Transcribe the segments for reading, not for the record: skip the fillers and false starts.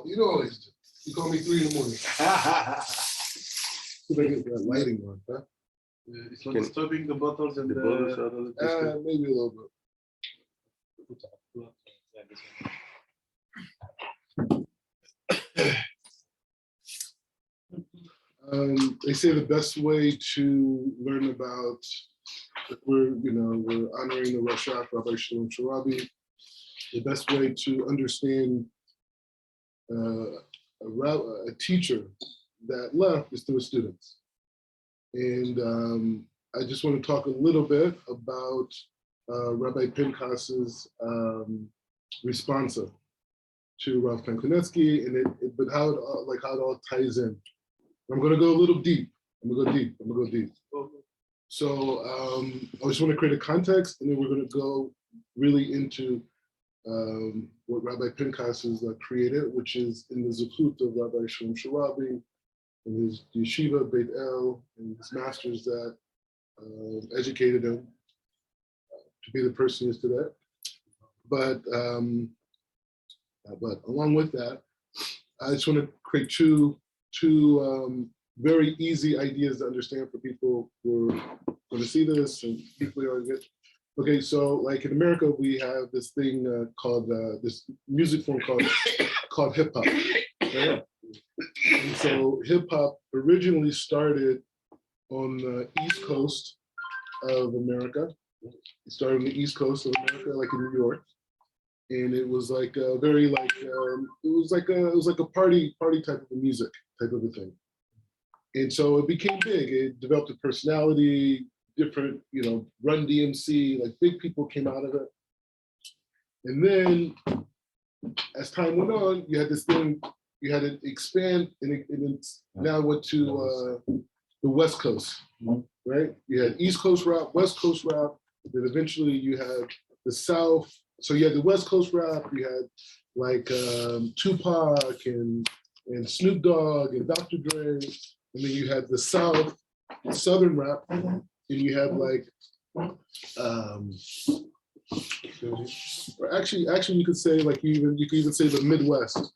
You always do. You call me 3 in the morning. See if I get that lighting on, huh? It's not disturbing the bottles and The bottles are all disturbed. Maybe a little bit. They say the best way to learn about, we're honoring the Rashach, Rabbi Shalom Sharabi. The best way to understand a teacher that left is through students. And I just want to talk a little bit about Rabbi Pinchas's response to Rav Kankunetsky, and but how it all ties in. I'm going to go a little deep. I'm going to go deep. So I just want to create a context, and then we're going to go really into what Rabbi Pinchas has created, which is in the Zechut of Rabbi Shalom Sharabi, in his yeshiva, Beit El, and his masters that educated him to be the person he is today. But along with that, I just want to create two very easy ideas to understand for people who are going to see this and people who are get. Okay, so like in America, we have this thing called this music form called hip hop. Right? And so hip hop originally started on the East Coast of America. It started on the East Coast of America, like in New York, and it was like a very it was like a party type of a music type of a thing. And so it became big. It developed a personality, different, Run DMC, like big people came out of it. And then as time went on, you had this thing, you had it expand, and it's now went to the West Coast, right? You had East Coast rap, West Coast rap, then eventually you had the South. So you had the West Coast rap, you had like Tupac and Snoop Dogg and Dr. Dre, and then you had the Southern rap, and you have like, actually you could say like you could even say the Midwest.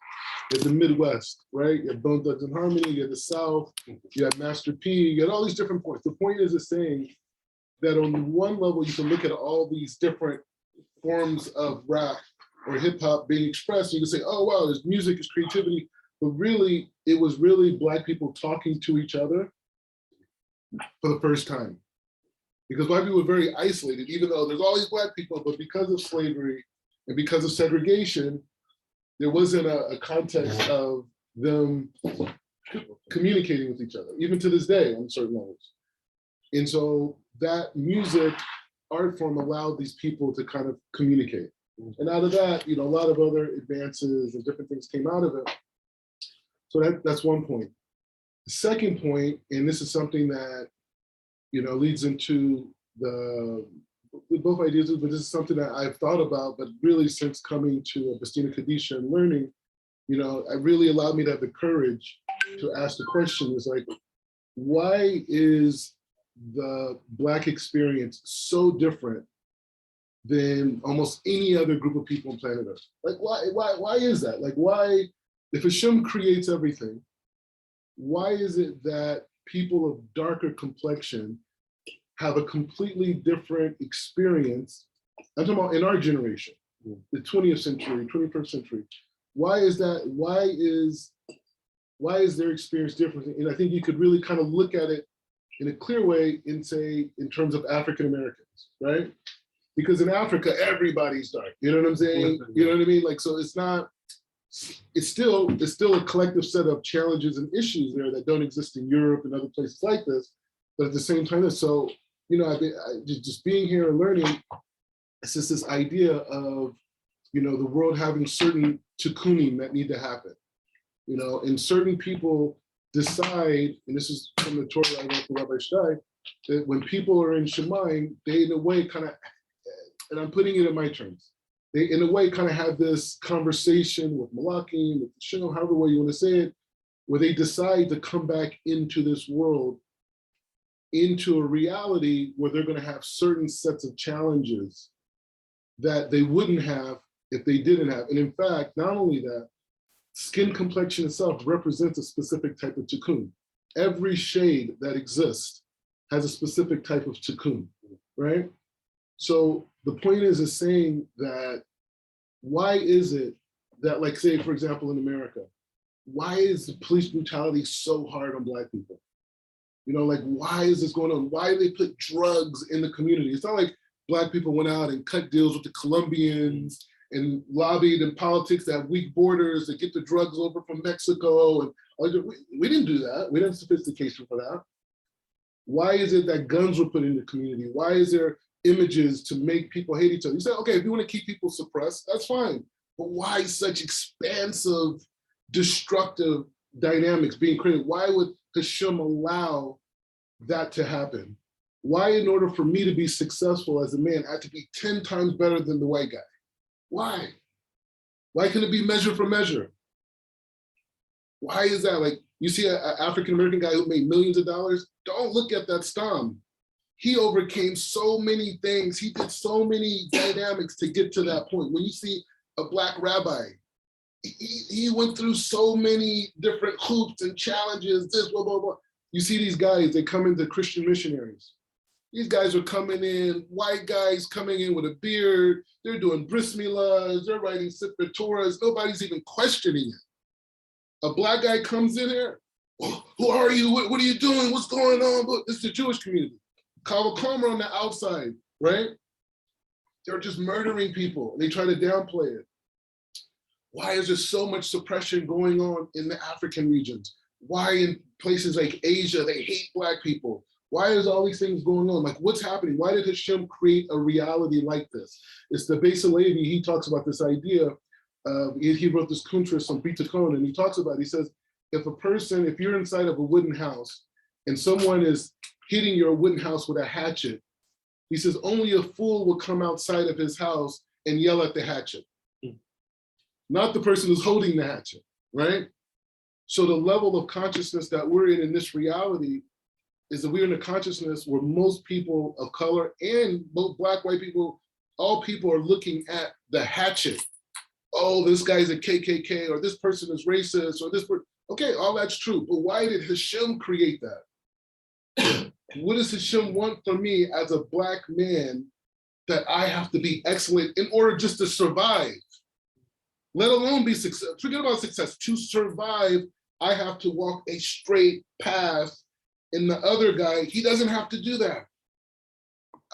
You had the Midwest, right? You had Bone Thugs and Harmony, you had the South, you had Master P, you had all these different points. The point is saying that on one level, you can look at all these different forms of rap or hip hop being expressed. You can say, oh, wow, there's music, it's creativity. But really, it was really Black people talking to each other for the first time. Because Black people were very isolated, even though there's all these Black people, but because of slavery and because of segregation, there wasn't a context of them communicating with each other, even to this day on certain levels. And so that music art form allowed these people to kind of communicate. And out of that, a lot of other advances and different things came out of it. So that's one point. The second point, and this is something that, leads into both ideas, but this is something that I've thought about, but really since coming to Bastina Kadisha and learning, it really allowed me to have the courage to ask the question is like, why is the Black experience so different than almost any other group of people on planet Earth? Like, why is that? Like, why, if Hashem creates everything, why is it that people of darker complexion have a completely different experience? I'm talking about in our generation, the 20th century, 21st century. Why is that? Why is their experience different? And I think you could really kind of look at it in a clear way and say, in terms of African Americans, right? Because in Africa, everybody's dark. You know what I'm saying? You know what I mean? Like, so it's still a collective set of challenges and issues there that don't exist in Europe and other places like this. But at the same time, so, just being here and learning, it's just this idea of, the world having certain tikkunim that need to happen, and certain people decide, and this is from the Torah I wrote for Rabbi Shtai, that when people are in Shemayim, they in a way kind of, and I'm putting it in my terms, they in a way kind of have this conversation with Malakim, with Shem, however way you want to say it, where they decide to come back into this world, into a reality where they're going to have certain sets of challenges that they wouldn't have if they didn't have. And in fact, not only that, skin complexion itself represents a specific type of tikkun. Every shade that exists has a specific type of tikkun, right? So the point is saying that why is it that, like, say, for example, in America, why is the police brutality so hard on Black people? You know, like, why is this going on? Why do they put drugs in the community? It's not like Black people went out and cut deals with the Colombians and lobbied in politics that have weak borders to get the drugs over from Mexico. And we didn't do that. We didn't have sophistication for that. Why is it that guns were put in the community? Why is there images to make people hate each other? You say, okay, if you want to keep people suppressed, that's fine. But why such expansive, destructive dynamics being created? Why would Hashem allow that to happen? Why, in order for me to be successful as a man, I have to be 10 times better than the white guy? Why? Why can it be measure for measure? Why is that? Like, you see an African-American guy who made millions of dollars, don't look at that stam. He overcame so many things. He did so many dynamics to get to that point. When you see a Black rabbi, he went through so many different hoops and challenges, this, blah, blah, blah. You see these guys, they come into Christian missionaries. These guys are coming in, white guys coming in with a beard, they're doing bris milahs, they're writing sefer Torahs, nobody's even questioning it. A Black guy comes in here, oh, who are you? What are you doing? What's going on? Look, this is the Jewish community. Kavakama on the outside, right? They're just murdering people. They try to downplay it. Why is there so much suppression going on in the African regions? Why in places like Asia, they hate Black people? Why is all these things going on? Like, what's happening? Why did Hashem create a reality like this? It's the Beis Halevi, he talks about this idea. He wrote this kuntras on Bitachon, and he talks about, he says, if you're inside of a wooden house and someone is hitting your wooden house with a hatchet, he says, only a fool will come outside of his house and yell at the hatchet. Not the person who's holding the hatchet, right? So the level of consciousness that we're in this reality is that we're in a consciousness where most people of color and both Black, white people, all people are looking at the hatchet. Oh, this guy's a KKK, or this person is racist, or this person. Okay, all that's true, but why did Hashem create that? What does Hashem want from me as a Black man that I have to be excellent in order just to survive? Let alone be successful. Forget about success. To survive, I have to walk a straight path. And the other guy, he doesn't have to do that.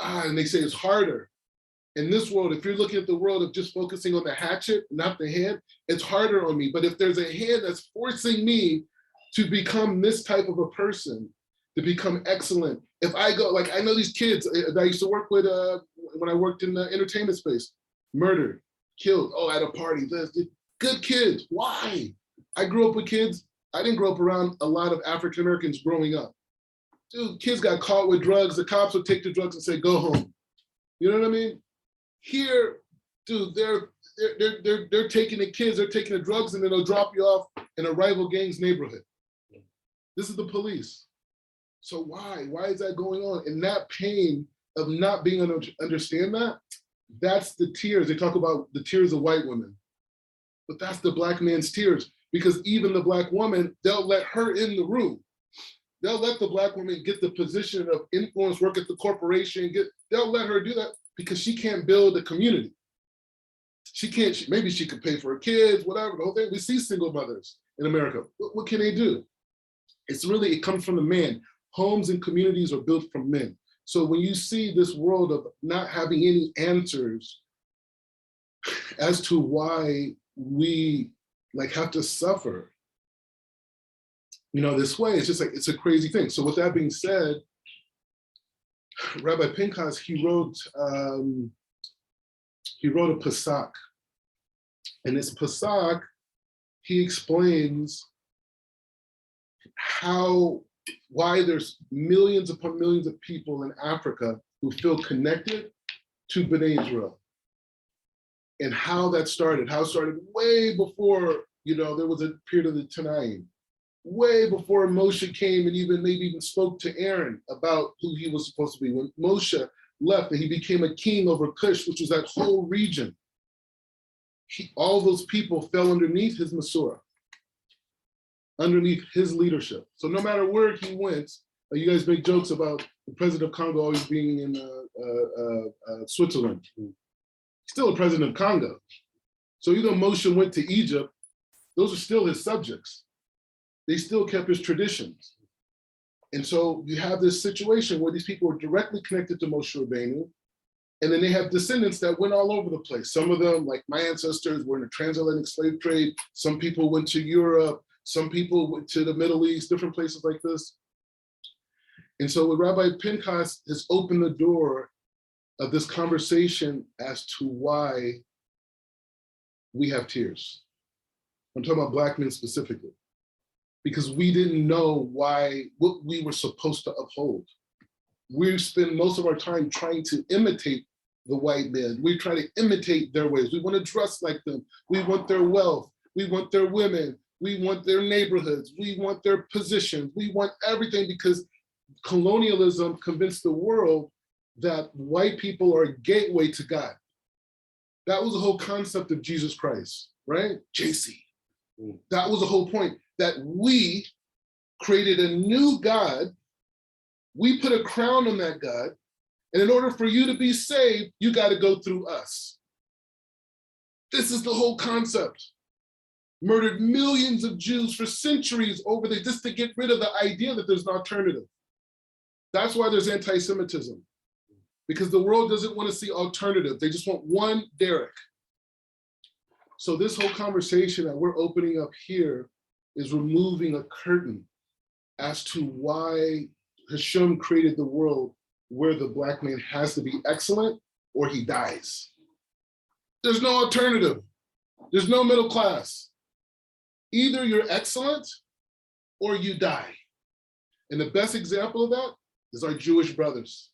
And they say it's harder. In this world, if you're looking at the world of just focusing on the hatchet, not the hand, it's harder on me. But if there's a hand that's forcing me to become this type of a person, to become excellent. If I go, like, I know these kids that I used to work with when I worked in the entertainment space, murdered, killed, oh, at a party, good kids. Why? I grew up with kids. I didn't grow up around a lot of African Americans growing up. Dude, kids got caught with drugs. The cops would take the drugs and say, go home. You know what I mean? Here, dude, they're taking the kids, they're taking the drugs, and then they'll drop you off in a rival gang's neighborhood. This is the police. So why? Why is that going on? And that pain of not being able to understand that, that's the tears. They talk about the tears of white women. But that's the Black man's tears, because even the Black woman, they'll let her in the room. They'll let the Black woman get the position of influence, work at the corporation, they'll let her do that because she can't build a community. She can't, maybe she could pay for her kids, whatever, the whole thing. We see single mothers in America. What can they do? It comes from the man. Homes and communities are built from men. So when you see this world of not having any answers as to why we have to suffer, this way, it's just like, it's a crazy thing. So with that being said, Rabbi Pinchas, he wrote a Pesach. And this Pesach, he explains why there's millions upon millions of people in Africa who feel connected to B'nai Israel. And how that started, way before, there was a period of the Tanaim. Way before Moshe came and maybe even spoke to Aaron about who he was supposed to be. When Moshe left and he became a king over Cush, which was that whole region, all those people fell underneath his Masorah. underneath his leadership. So no matter where he went, you guys make jokes about the president of Congo always being in Switzerland. He's still a president of Congo. So even though Moshe went to Egypt, those are still his subjects. They still kept his traditions. And so you have this situation where these people are directly connected to Moshe Rabbeinu, and then they have descendants that went all over the place. Some of them, like my ancestors, were in the transatlantic slave trade. Some people went to Europe. Some people went to the Middle East, different places like this. And so with Rabbi Pinchas has opened the door of this conversation as to why we have tears. I'm talking about Black men specifically, because we didn't know what we were supposed to uphold. We spend most of our time trying to imitate the white man. We try to imitate their ways. We want to dress like them. We want their wealth. We want their women. We want their neighborhoods. We want their positions. We want everything, because colonialism convinced the world that white people are a gateway to God. That was the whole concept of Jesus Christ, right? JC. That was the whole point, that we created a new God. We put a crown on that God. And in order for you to be saved, you got to go through us. This is the whole concept. Murdered millions of Jews for centuries over there just to get rid of the idea that there's an alternative. That's why there's anti-Semitism, because the world doesn't want to see alternative. They just want one Derek. So this whole conversation that we're opening up here is removing a curtain as to why Hashem created the world where the Black man has to be excellent or he dies. There's no alternative. There's no middle class. Either you're excellent or you die. And the best example of that is our Jewish brothers.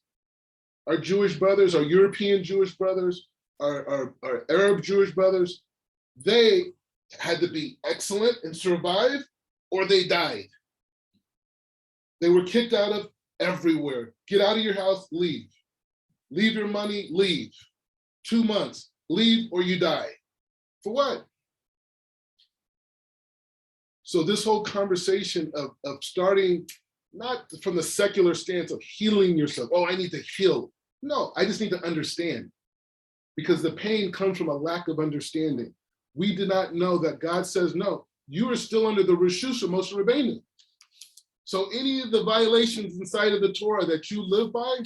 Our Jewish brothers, our European Jewish brothers, our Arab Jewish brothers, they had to be excellent and survive, or they died. They were kicked out of everywhere. Get out of your house, leave. Leave your money, leave. 2 months, leave or you die. For what? So this whole conversation of starting, not from the secular stance of healing yourself. Oh, I need to heal. No, I just need to understand. Because the pain comes from a lack of understanding. We did not know that God says, no, you are still under the Rishus of Moshe Rabbeinu. So any of the violations inside of the Torah that you live by,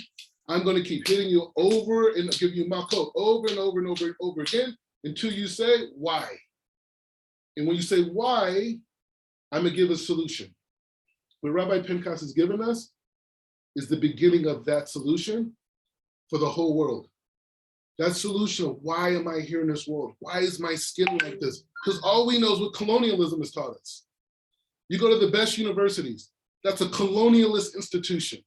I'm going to keep hitting you over and give you makot over and over and over and over again until you say, why? And when you say why, I'm going to give a solution. What Rabbi Pinchas has given us is the beginning of that solution for the whole world. That solution of why am I here in this world? Why is my skin like this? Because all we know is what colonialism has taught us. You go to the best universities, that's a colonialist institution.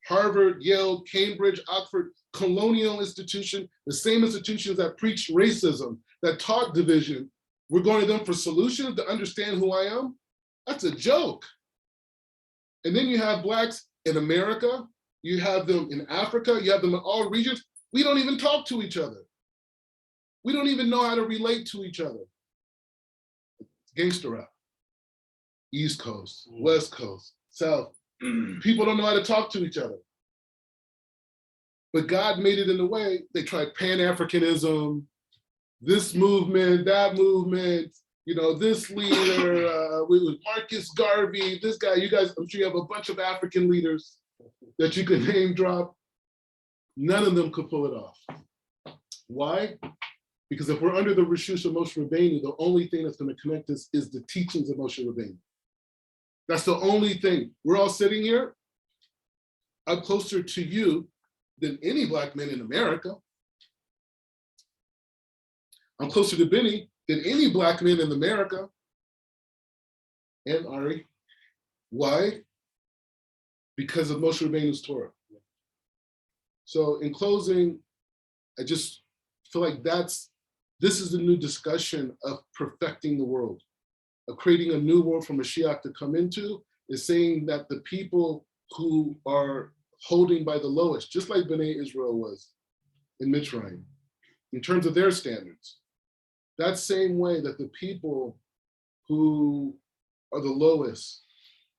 Harvard, Yale, Cambridge, Oxford, colonial institution, the same institutions that preach racism, that taught division. We're going to them for solutions to understand who I am? That's a joke. And then you have Blacks in America, you have them in Africa, you have them in all regions. We don't even talk to each other. We don't even know how to relate to each other. Gangster rap. East Coast, West Coast, South. People don't know how to talk to each other. But God made it in a way, they tried Pan-Africanism, this movement, that movement, you know, this leader, with Marcus Garvey, this guy, you guys, I'm sure you have a bunch of African leaders that you can name drop. None of them could pull it off. Why? Because if we're under the Rishus of Moshe Rabbeinu, the only thing that's going to connect us is the teachings of Moshe Rabbeinu. That's the only thing. We're all sitting here. I'm closer to you than any Black man in America. I'm closer to Benny than any Black man in America. And Ari. Why? Because of Moshe Rabbeinu's Torah. So in closing, I just feel like this is the new discussion of perfecting the world, of creating a new world for Mashiach to come into, is saying that the people who are holding by the lowest, just like Bnei Israel was in Mitzrayim, in terms of their standards, that same way that the people who are the lowest,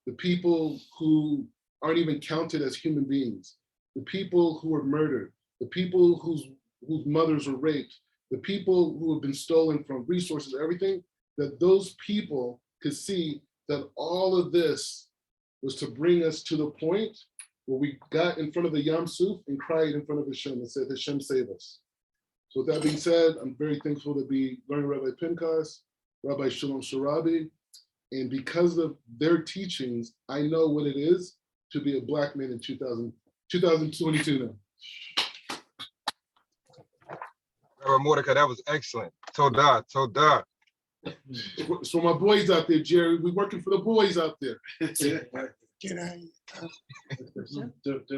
the people who aren't even counted as human beings, the people who were murdered, the people whose mothers were raped, the people who have been stolen from resources, everything, that those people could see that all of this was to bring us to the point where we got in front of the Yam Suf and cried in front of Hashem and said, Hashem, save us. So with that being said, I'm very thankful to be learning Rabbi Pinchas, Rabbi Shalom Sharabi, and because of their teachings, I know what it is to be a Black man in 2022 now. Rabbi Mordechai, that was excellent. Todah, todah. So my boys out there, Jerry, we're working for the boys out there. Can I?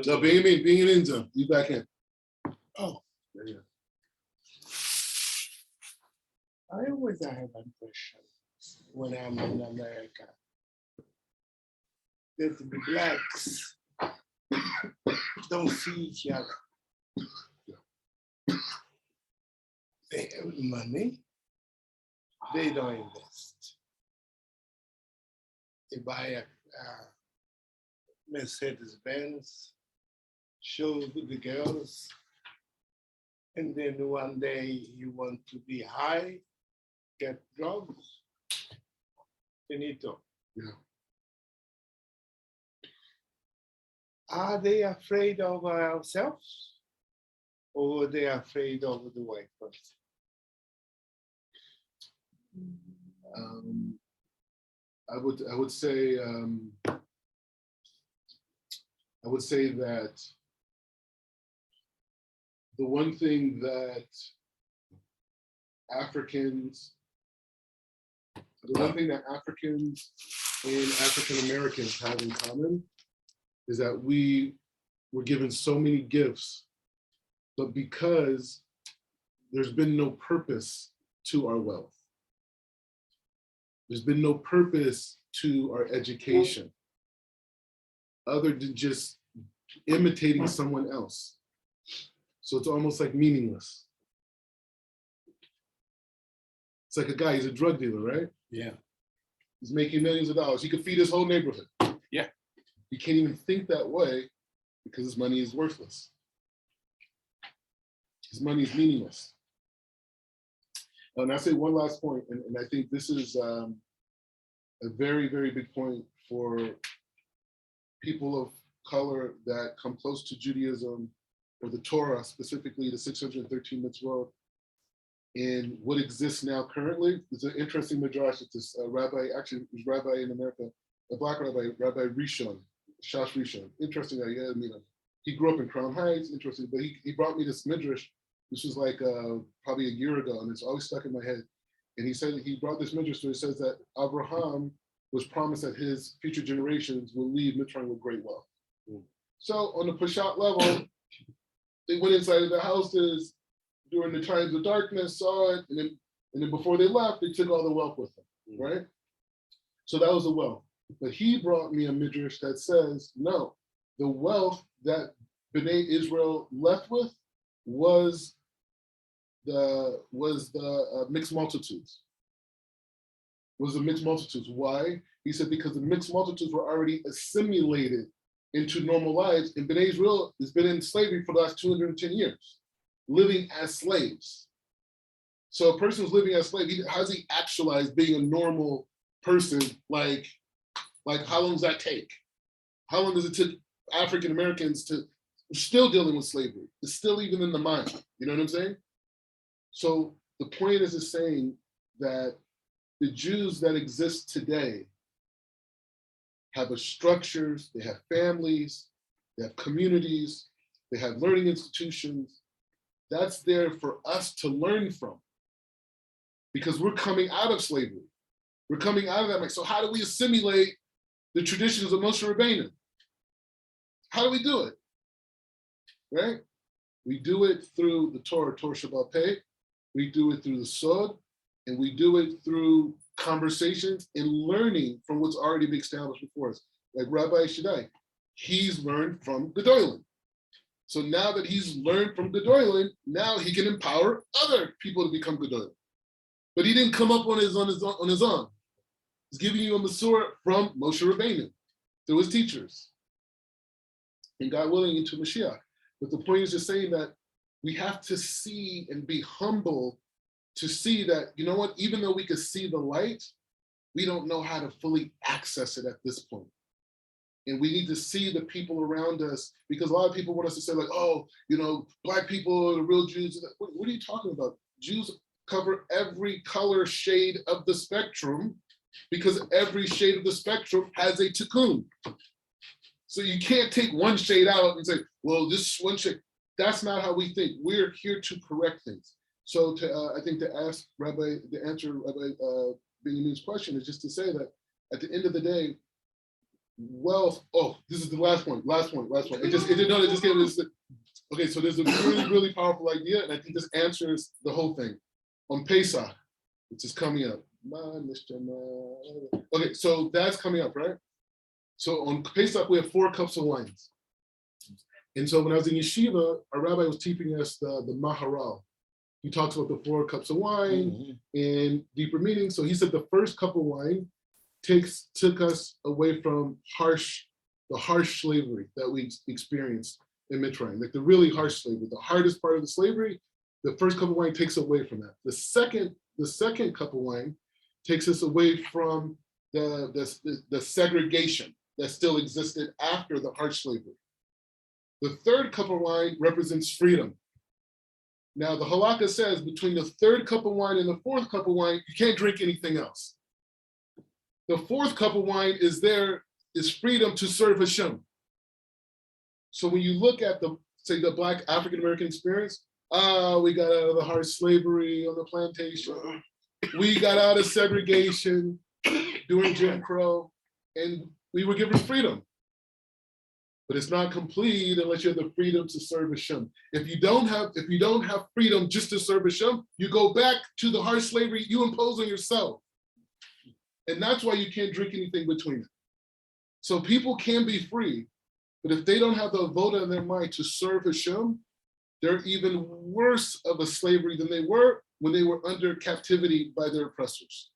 No, being in India, you back in. Oh, Yeah. I always have a question when I'm in America. That the blacks don't see each other. They have money, they don't invest. They buy a Mercedes Benz, show the girls, and then one day you want to be high, get drugs, finito. Yeah. Are they afraid of ourselves, or are they afraid of the white person? I would say that the one thing that Africans and African Americans have in common is that we were given so many gifts, but because there's been no purpose to our wealth, there's been no purpose to our education, other than just imitating someone else. So it's almost like meaningless. It's like a guy, he's a drug dealer, right? Yeah. He's making millions of dollars. He could feed his whole neighborhood. Yeah. He can't even think that way because his money is worthless. His money is meaningless. And I say one last point, and I think this is a very, very big point for people of color that come close to Judaism or the Torah, specifically the 613 mitzvot, and what exists now currently. It's an interesting midrash. It's this rabbi, actually, it was rabbi in America, a Black rabbi, Rabbi Rishon, Shash Rishon. Interesting that he grew up in Crown Heights, interesting, but he brought me this midrash. This was like probably a year ago, and it's always stuck in my head. And he said he brought this midrash, so it says that Avraham was promised that his future generations will leave Mitzrayim with great wealth. So on the Peshat level, they went inside of the houses during the times of darkness, saw it, and then before they left, they took all the wealth with them, right? So that was the wealth. But he brought me a midrash that says, no, the wealth that B'nai Israel left with was the mixed multitudes. Was the mixed multitudes. Why? He said because the mixed multitudes were already assimilated into normal lives, and B'nai Israel has been in slavery for the last 210 years, living as slaves. So a person who's living as a slave, how does he actualize being a normal person? Like how long does that take? How long does it take African Americans to still dealing with slavery? It's still even in the mind. You know what I'm saying? So the point is saying that the Jews that exist today have structures, they have families, they have communities, they have learning institutions. That's there for us to learn from because we're coming out of slavery. We're coming out of that. So how do we assimilate the traditions of Moshe Rabbeinu? How do we do it? Right? We do it through the Torah Shabbat Peh. We do it through the Sod, and we do it through conversations and learning from what's already been established before us. Like Rabbi Shaddai, he's learned from Gedolim. So now that he's learned from Gedolim, now he can empower other people to become Gedolim. But he didn't come up on his own. He's giving you a Masorah from Moshe Rabbeinu, through his teachers. And God willing, into Mashiach. But the point is just saying that we have to see and be humble to see that, you know what, even though we could see the light, we don't know how to fully access it at this point. And we need to see the people around us, because a lot of people want us to say like, oh, you know, Black people are the real Jews. What are you talking about? Jews cover every color shade of the spectrum, because every shade of the spectrum has a tikkun. So you can't take one shade out and say, well, this one shade. That's not how we think. We're here to correct things. So I think to answer Rabbi Benjamin's question is just to say that at the end of the day, wealth, this is the last point. It just gave this. Okay, so there's a really, really powerful idea, and I think this answers the whole thing. On Pesach, which is coming up. Okay, so that's coming up, right? So on Pesach, we have 4 cups of wine. And so when I was in yeshiva, our rabbi was teaching us the Maharal. He talks about the 4 cups of wine and deeper meaning. So he said the first cup of wine took us away from the harsh slavery that we experienced in Mitzrayim, like the really harsh slavery, the hardest part of the slavery. The first cup of wine takes away from that. The second cup of wine takes us away from the segregation that still existed after the harsh slavery. The third cup of wine represents freedom. Now the halakha says between the third cup of wine and the fourth cup of wine, you can't drink anything else. The fourth cup of wine is freedom to serve Hashem. So when you look at the Black African-American experience, we got out of the harsh slavery on the plantation. We got out of segregation during Jim Crow, and we were given freedom. But it's not complete unless you have the freedom to serve Hashem. If you don't have freedom just to serve Hashem, you go back to the harsh slavery you impose on yourself. And that's why you can't drink anything between it. So people can be free, but if they don't have the avoda in their mind to serve Hashem, they're even worse of a slavery than they were when they were under captivity by their oppressors.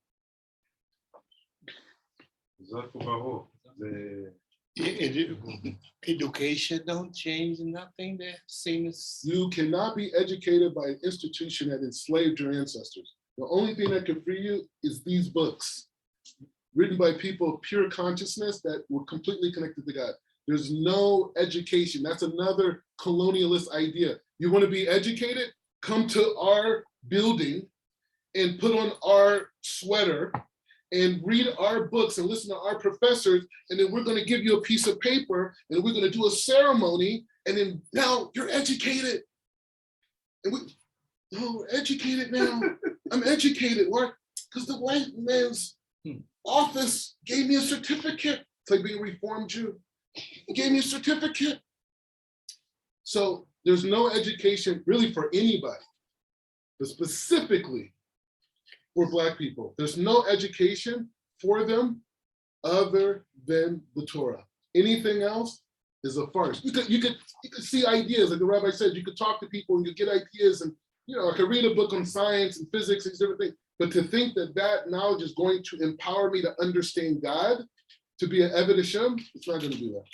Education don't change nothing. The same as You cannot be educated by an institution that enslaved your ancestors. The only thing that can free you is these books, written by people of pure consciousness that were completely connected to God. There's no education. That's another colonialist idea. You want to be educated? Come to our building and put on our sweater and read our books and listen to our professors, and then we're going to give you a piece of paper and we're going to do a ceremony, and then now you're educated. And we're educated now. I'm educated. Why? Because the white man's office gave me a certificate. It's like being a Reformed Jew. It gave me a certificate. So there's no education really for anybody, but specifically for Black people. There's no education for them other than the Torah. Anything else is a farce. You could see ideas, like the rabbi said, you could talk to people and you get ideas, and I could read a book on science and physics and different things, but to think that knowledge is going to empower me to understand God, to be an Eved Hashem, it's not going to do that.